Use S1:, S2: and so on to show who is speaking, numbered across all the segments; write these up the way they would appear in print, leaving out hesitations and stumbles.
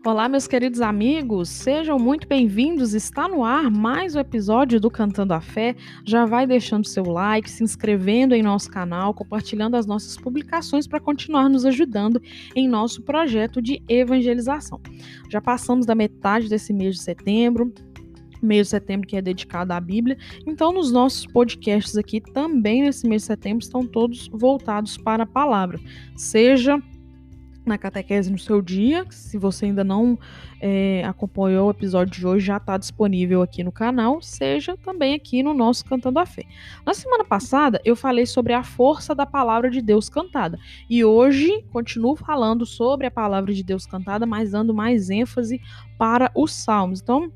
S1: Olá, meus queridos amigos, sejam muito bem-vindos. Está no ar mais um episódio do Cantando a Fé. Já vai deixando seu like, se inscrevendo em nosso canal, compartilhando as nossas publicações para continuar nos ajudando em nosso projeto de evangelização. Já passamos da metade desse mês de setembro. Mês de setembro que é dedicado à Bíblia. Então, nos nossos podcasts aqui, também nesse mês de setembro, estão todos voltados para a palavra. Seja na catequese no seu dia, se você ainda não acompanhou o episódio de hoje, já está disponível aqui no canal, seja também aqui no nosso Cantando a Fé. Na semana passada, eu falei sobre a força da palavra de Deus cantada, e hoje continuo falando sobre a palavra de Deus cantada, mas dando mais ênfase para os salmos. Então,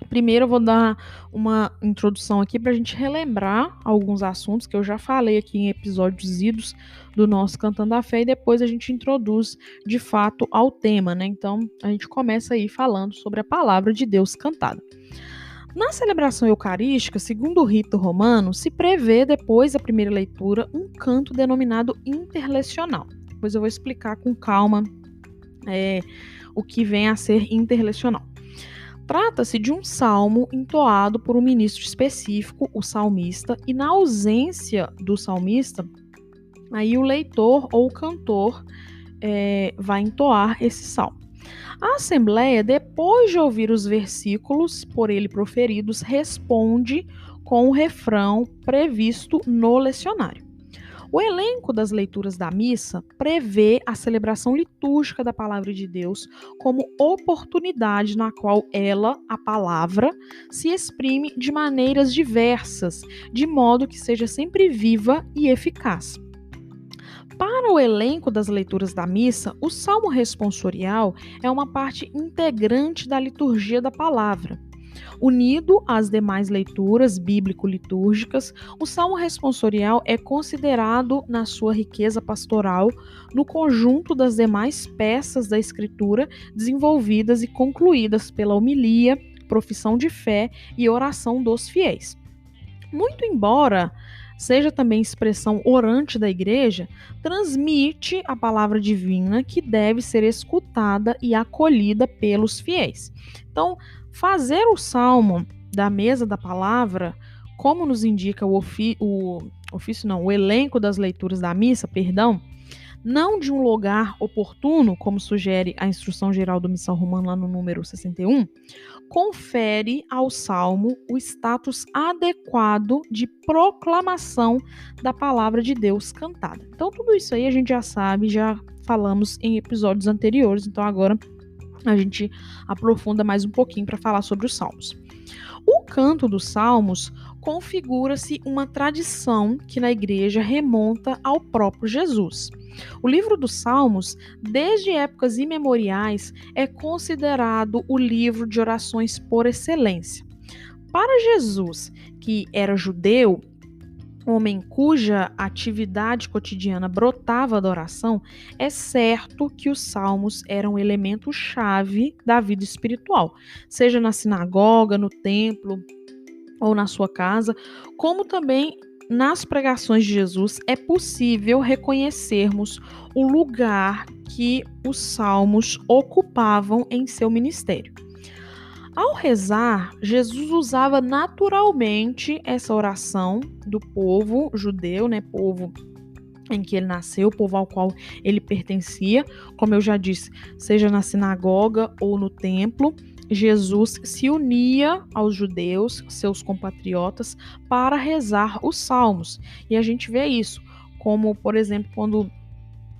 S1: primeiro eu vou dar uma introdução aqui para a gente relembrar alguns assuntos que eu já falei aqui em episódios idos do nosso Cantando a Fé, e depois a gente introduz de fato ao tema, né? Então a gente começa aí falando sobre a palavra de Deus cantada. Na celebração eucarística, segundo o rito romano, se prevê depois da primeira leitura um canto denominado interlecional. Depois eu vou explicar com calma o que vem a ser interlecional. Trata-se de um salmo entoado por um ministro específico, o salmista, e na ausência do salmista, aí o leitor ou o cantor vai entoar esse salmo. A Assembleia, depois de ouvir os versículos por ele proferidos, responde com o refrão previsto no lecionário. O elenco das leituras da missa prevê a celebração litúrgica da palavra de Deus como oportunidade na qual ela, a palavra, se exprime de maneiras diversas, de modo que seja sempre viva e eficaz. Para o elenco das leituras da missa, o salmo responsorial é uma parte integrante da liturgia da palavra. Unido às demais leituras bíblico-litúrgicas, o salmo responsorial é considerado, na sua riqueza pastoral, no conjunto das demais peças da Escritura desenvolvidas e concluídas pela homilia, profissão de fé e oração dos fiéis. Muito embora seja também expressão orante da igreja, transmite a palavra divina que deve ser escutada e acolhida pelos fiéis. Então, fazer o salmo da mesa da palavra, como nos indica o elenco das leituras da missa, não de um lugar oportuno, como sugere a Instrução Geral do Missal Romana lá no número 61, confere ao salmo o status adequado de proclamação da palavra de Deus cantada. Então, tudo isso aí a gente já sabe, já falamos em episódios anteriores, então agora a gente aprofunda mais um pouquinho para falar sobre os salmos. O canto dos salmos configura-se uma tradição que na igreja remonta ao próprio Jesus. O livro dos Salmos, desde épocas imemoriais, é considerado o livro de orações por excelência. Para Jesus, que era judeu, homem cuja atividade cotidiana brotava da oração, é certo que os salmos eram um elemento-chave da vida espiritual, seja na sinagoga, no templo ou na sua casa, como também nas pregações de Jesus é possível reconhecermos o lugar que os salmos ocupavam em seu ministério. Ao rezar, Jesus usava naturalmente essa oração do povo judeu, povo em que ele nasceu, povo ao qual ele pertencia, como eu já disse, seja na sinagoga ou no templo. Jesus se unia aos judeus, seus compatriotas, para rezar os salmos. E a gente vê isso, como, por exemplo, quando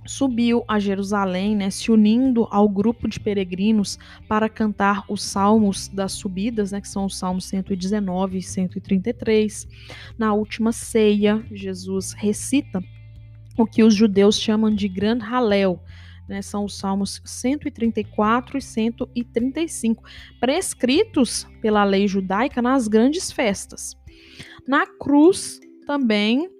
S1: subiu a Jerusalém, se unindo ao grupo de peregrinos para cantar os salmos das subidas, que são os salmos 119 e 133. Na última ceia, Jesus recita o que os judeus chamam de Gran Halel, são os salmos 134 e 135, prescritos pela lei judaica nas grandes festas. Na cruz também,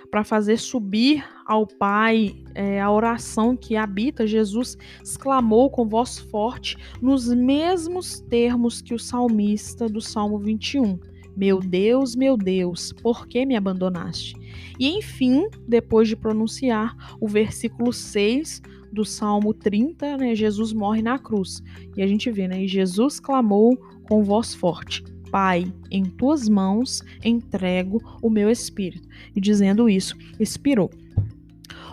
S1: para fazer subir ao Pai a oração que habita, Jesus exclamou com voz forte nos mesmos termos que o salmista do Salmo 21. meu Deus, por que me abandonaste? E enfim, depois de pronunciar o versículo 6 do Salmo 30, né, Jesus morre na cruz. E a gente vê, né, e Jesus clamou com voz forte: Pai, em tuas mãos entrego o meu espírito. E dizendo isso, expirou.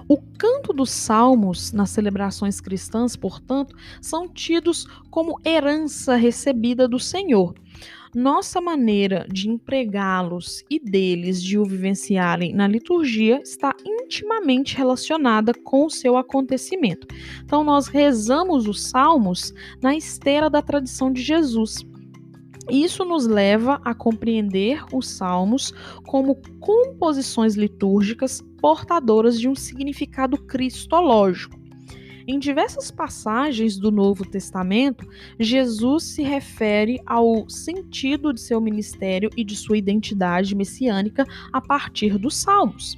S1: O canto dos salmos nas celebrações cristãs, portanto, são tidos como herança recebida do Senhor. Nossa maneira de empregá-los e deles de o vivenciarem na liturgia está intimamente relacionada com o seu acontecimento. Então, nós rezamos os salmos na esteira da tradição de Jesus. Isso nos leva a compreender os salmos como composições litúrgicas portadoras de um significado cristológico. Em diversas passagens do Novo Testamento, Jesus se refere ao sentido de seu ministério e de sua identidade messiânica a partir dos salmos.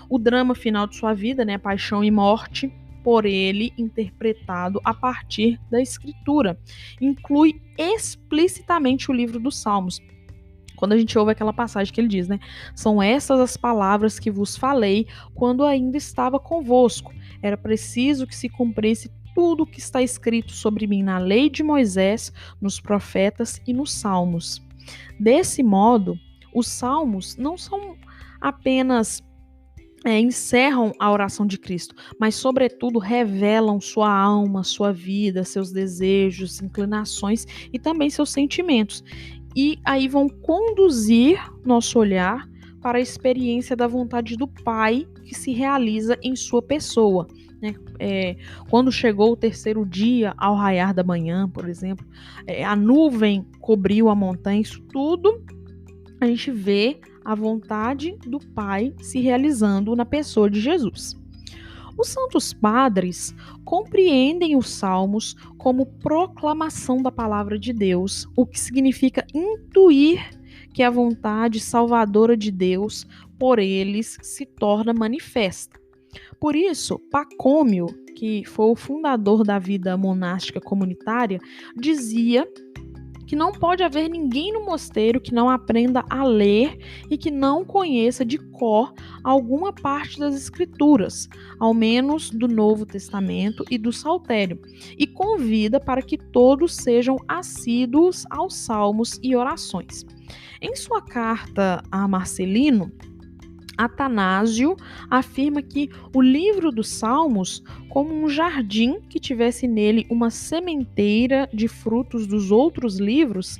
S1: O drama final de sua vida, né, paixão e morte, por ele interpretado a partir da Escritura, inclui explicitamente o livro dos Salmos. Quando a gente ouve aquela passagem que ele diz, né? São essas as palavras que vos falei quando ainda estava convosco. Era preciso que se cumprisse tudo o que está escrito sobre mim na lei de Moisés, nos profetas e nos salmos. Desse modo, os salmos não são apenas encerram a oração de Cristo, mas, sobretudo, revelam sua alma, sua vida, seus desejos, inclinações e também seus sentimentos. E aí vão conduzir nosso olhar para a experiência da vontade do Pai que se realiza em sua pessoa. Né? Quando chegou o terceiro dia, ao raiar da manhã, por exemplo, a nuvem cobriu a montanha, isso tudo a gente vê a vontade do Pai se realizando na pessoa de Jesus. Os santos padres compreendem os salmos como proclamação da palavra de Deus, o que significa intuir que a vontade salvadora de Deus por eles se torna manifesta. Por isso, Pacômio, que foi o fundador da vida monástica comunitária, dizia que não pode haver ninguém no mosteiro que não aprenda a ler e que não conheça de cor alguma parte das Escrituras, ao menos do Novo Testamento e do Saltério, e convida para que todos sejam assíduos aos salmos e orações. Em sua carta a Marcelino, Atanásio afirma que o livro dos Salmos, como um jardim que tivesse nele uma sementeira de frutos dos outros livros,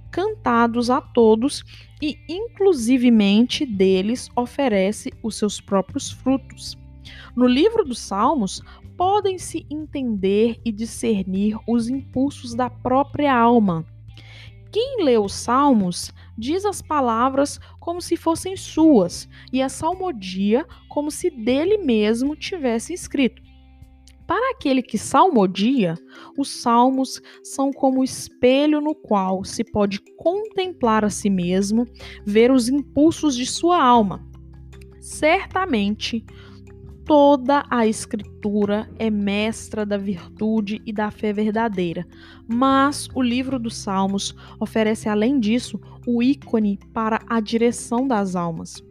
S1: cantados a todos e inclusivemente deles oferece os seus próprios frutos. No livro dos Salmos, podem-se entender e discernir os impulsos da própria alma. Quem lê os salmos diz as palavras como se fossem suas e a salmodia como se dele mesmo tivesse escrito. Para aquele que salmodia, os salmos são como o espelho no qual se pode contemplar a si mesmo, ver os impulsos de sua alma. Certamente, toda a Escritura é mestra da virtude e da fé verdadeira, mas o livro dos Salmos oferece, além disso, o ícone para a direção das almas.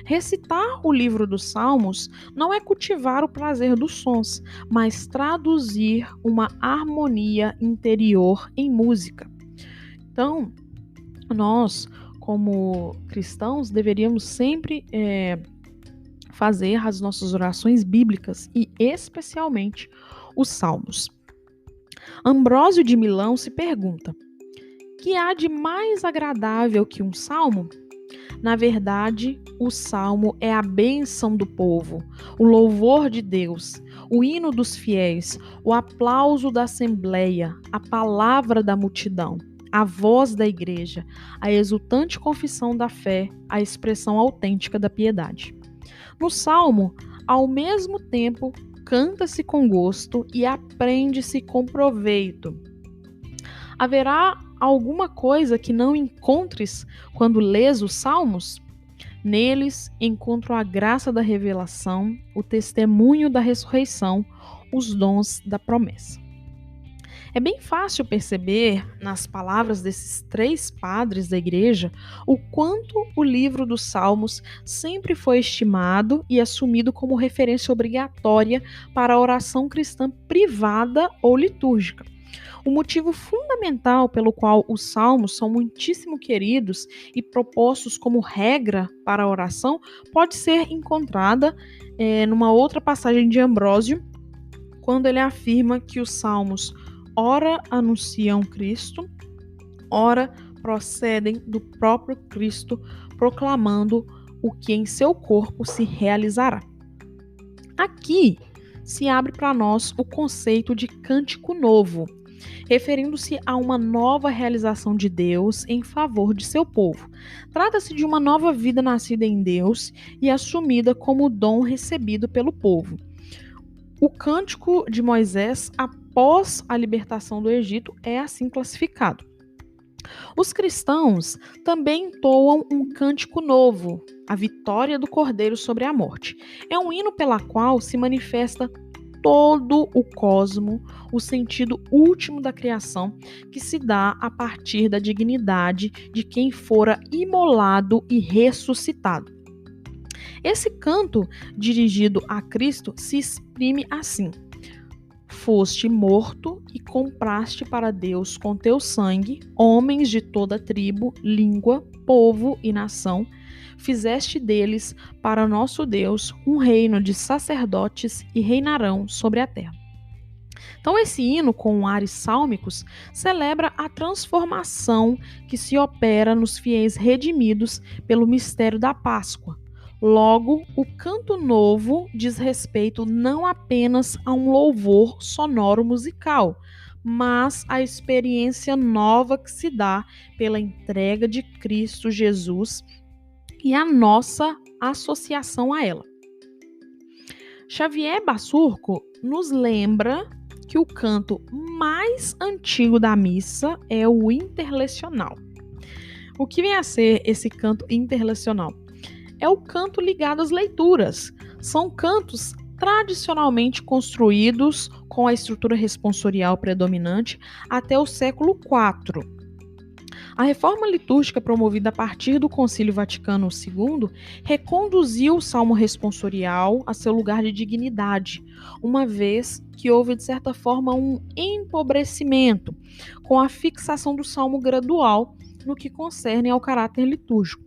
S1: Recitar o livro dos Salmos não é cultivar o prazer dos sons, mas traduzir uma harmonia interior em música. Então, nós, como cristãos, deveríamos sempre fazer as nossas orações bíblicas e especialmente os salmos. Ambrósio de Milão se pergunta: que há de mais agradável que um salmo? Na verdade, o salmo é a bênção do povo, o louvor de Deus, o hino dos fiéis, o aplauso da assembleia, a palavra da multidão, a voz da igreja, a exultante confissão da fé, a expressão autêntica da piedade. No salmo, ao mesmo tempo, canta-se com gosto e aprende-se com proveito. Haverá alguma coisa que não encontres quando lês os salmos? Neles encontro a graça da revelação, o testemunho da ressurreição, os dons da promessa. É bem fácil perceber, nas palavras desses três padres da igreja, o quanto o livro dos Salmos sempre foi estimado e assumido como referência obrigatória para a oração cristã privada ou litúrgica. O motivo fundamental pelo qual os salmos são muitíssimo queridos e propostos como regra para a oração pode ser encontrada numa outra passagem de Ambrósio, quando ele afirma que os salmos ora anunciam Cristo, ora procedem do próprio Cristo, proclamando o que em seu corpo se realizará. Aqui se abre para nós o conceito de cântico novo, referindo-se a uma nova realização de Deus em favor de seu povo. Trata-se de uma nova vida nascida em Deus e assumida como dom recebido pelo povo. O cântico de Moisés após a libertação do Egito é assim classificado. Os cristãos também entoam um cântico novo, a vitória do Cordeiro sobre a morte. É um hino pela qual se manifesta todo o cosmo, o sentido último da criação, que se dá a partir da dignidade de quem fora imolado e ressuscitado. Esse canto dirigido a Cristo se exprime assim: foste morto e compraste para Deus com teu sangue homens de toda tribo, língua, povo e nação. Fizeste deles, para nosso Deus, um reino de sacerdotes e reinarão sobre a terra. Então, esse hino, com ares sálmicos, celebra a transformação que se opera nos fiéis redimidos pelo mistério da Páscoa. Logo, o canto novo diz respeito não apenas a um louvor sonoro musical, mas à experiência nova que se dá pela entrega de Cristo Jesus e a nossa associação a ela. Xavier Basurco nos lembra que o canto mais antigo da missa é o interlecional. O que vem a ser esse canto interlecional? É o canto ligado às leituras. São cantos tradicionalmente construídos com a estrutura responsorial predominante até o século IV. A reforma litúrgica promovida a partir do Concílio Vaticano II reconduziu o salmo responsorial a seu lugar de dignidade, uma vez que houve, de certa forma, um empobrecimento com a fixação do salmo gradual no que concerne ao caráter litúrgico.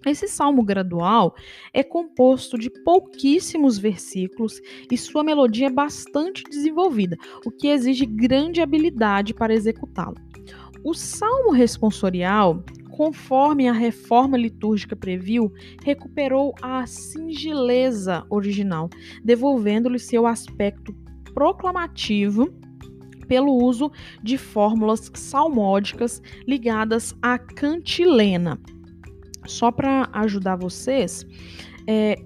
S1: Esse salmo gradual é composto de pouquíssimos versículos e sua melodia é bastante desenvolvida, o que exige grande habilidade para executá-lo. O salmo responsorial, conforme a reforma litúrgica previu, recuperou a singeleza original, devolvendo-lhe seu aspecto proclamativo pelo uso de fórmulas salmódicas ligadas à cantilena. Só para ajudar vocês,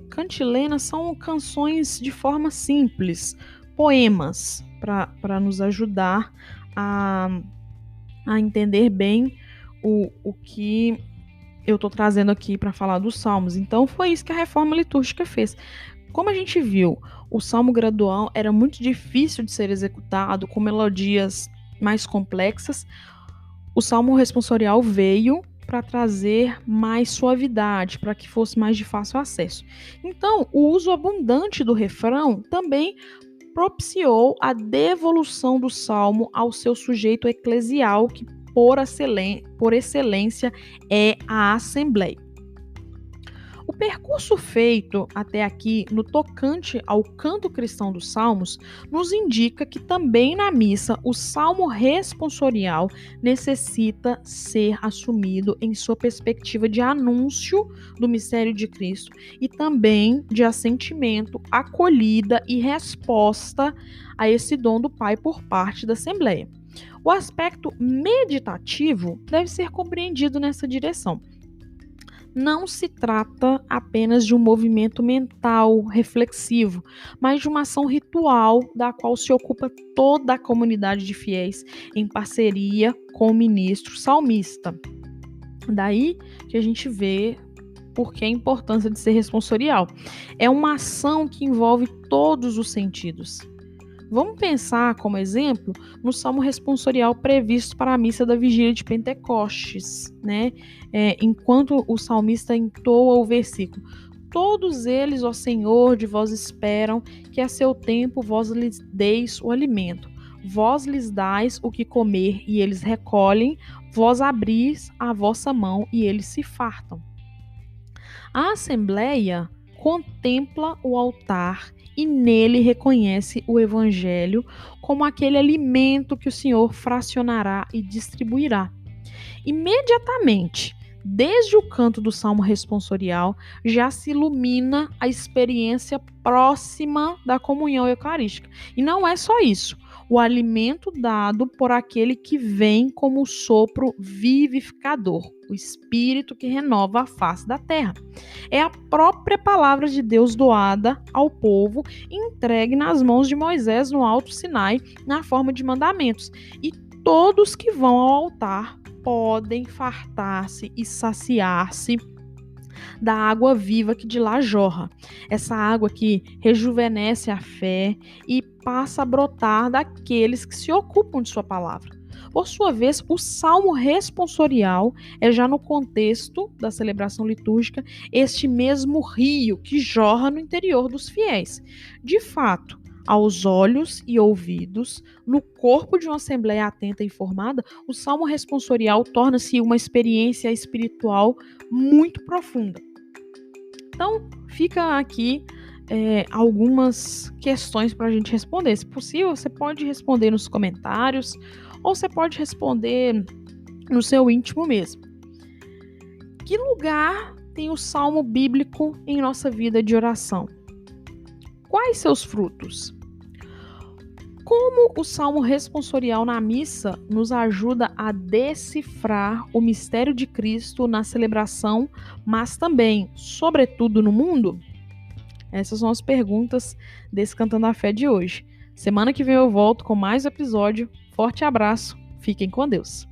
S1: cantilenas são canções de forma simples, poemas, para nos ajudar a entender bem o que eu estou trazendo aqui para falar dos salmos. Então, foi isso que a reforma litúrgica fez. Como a gente viu, o salmo gradual era muito difícil de ser executado, com melodias mais complexas. O salmo responsorial veio para trazer mais suavidade, para que fosse mais de fácil acesso. Então, o uso abundante do refrão também propiciou a devolução do salmo ao seu sujeito eclesial, que por excelência é a Assembleia. O percurso feito até aqui no tocante ao canto cristão dos salmos nos indica que também na missa o salmo responsorial necessita ser assumido em sua perspectiva de anúncio do mistério de Cristo e também de assentimento, acolhida e resposta a esse dom do Pai por parte da Assembleia. O aspecto meditativo deve ser compreendido nessa direção. Não se trata apenas de um movimento mental reflexivo, mas de uma ação ritual da qual se ocupa toda a comunidade de fiéis em parceria com o ministro salmista. Daí que a gente vê por que a importância de ser responsorial. É uma ação que envolve todos os sentidos. Vamos pensar, como exemplo, no salmo responsorial previsto para a missa da vigília de Pentecostes, né? Enquanto o salmista entoa o versículo: todos eles, ó Senhor, de vós esperam, que a seu tempo vós lhes deis o alimento. Vós lhes dais o que comer, e eles recolhem, vós abris a vossa mão, e eles se fartam. A Assembleia contempla o altar e nele reconhece o Evangelho como aquele alimento que o Senhor fracionará e distribuirá. Imediatamente, desde o canto do Salmo responsorial, já se ilumina a experiência próxima da comunhão eucarística. E não é só isso. O alimento dado por aquele que vem como o sopro vivificador, o Espírito que renova a face da terra. É a própria palavra de Deus doada ao povo, entregue nas mãos de Moisés no Alto Sinai, na forma de mandamentos. E todos que vão ao altar podem fartar-se e saciar-se da água viva que de lá jorra. Essa água que rejuvenesce a fé e passa a brotar daqueles que se ocupam de sua palavra. Por sua vez, o salmo responsorial é já no contexto da celebração litúrgica este mesmo rio que jorra no interior dos fiéis. De fato, aos olhos e ouvidos, no corpo de uma assembleia atenta e informada, o salmo responsorial torna-se uma experiência espiritual muito profunda. Então, fica aqui algumas questões para a gente responder. Se possível, você pode responder nos comentários ou você pode responder no seu íntimo mesmo. Que lugar tem o salmo bíblico em nossa vida de oração? Quais seus frutos? Como o salmo responsorial na missa nos ajuda a decifrar o mistério de Cristo na celebração, mas também, sobretudo, no mundo? Essas são as perguntas desse Cantando a Fé de hoje. Semana que vem eu volto com mais um episódio. Forte abraço, fiquem com Deus.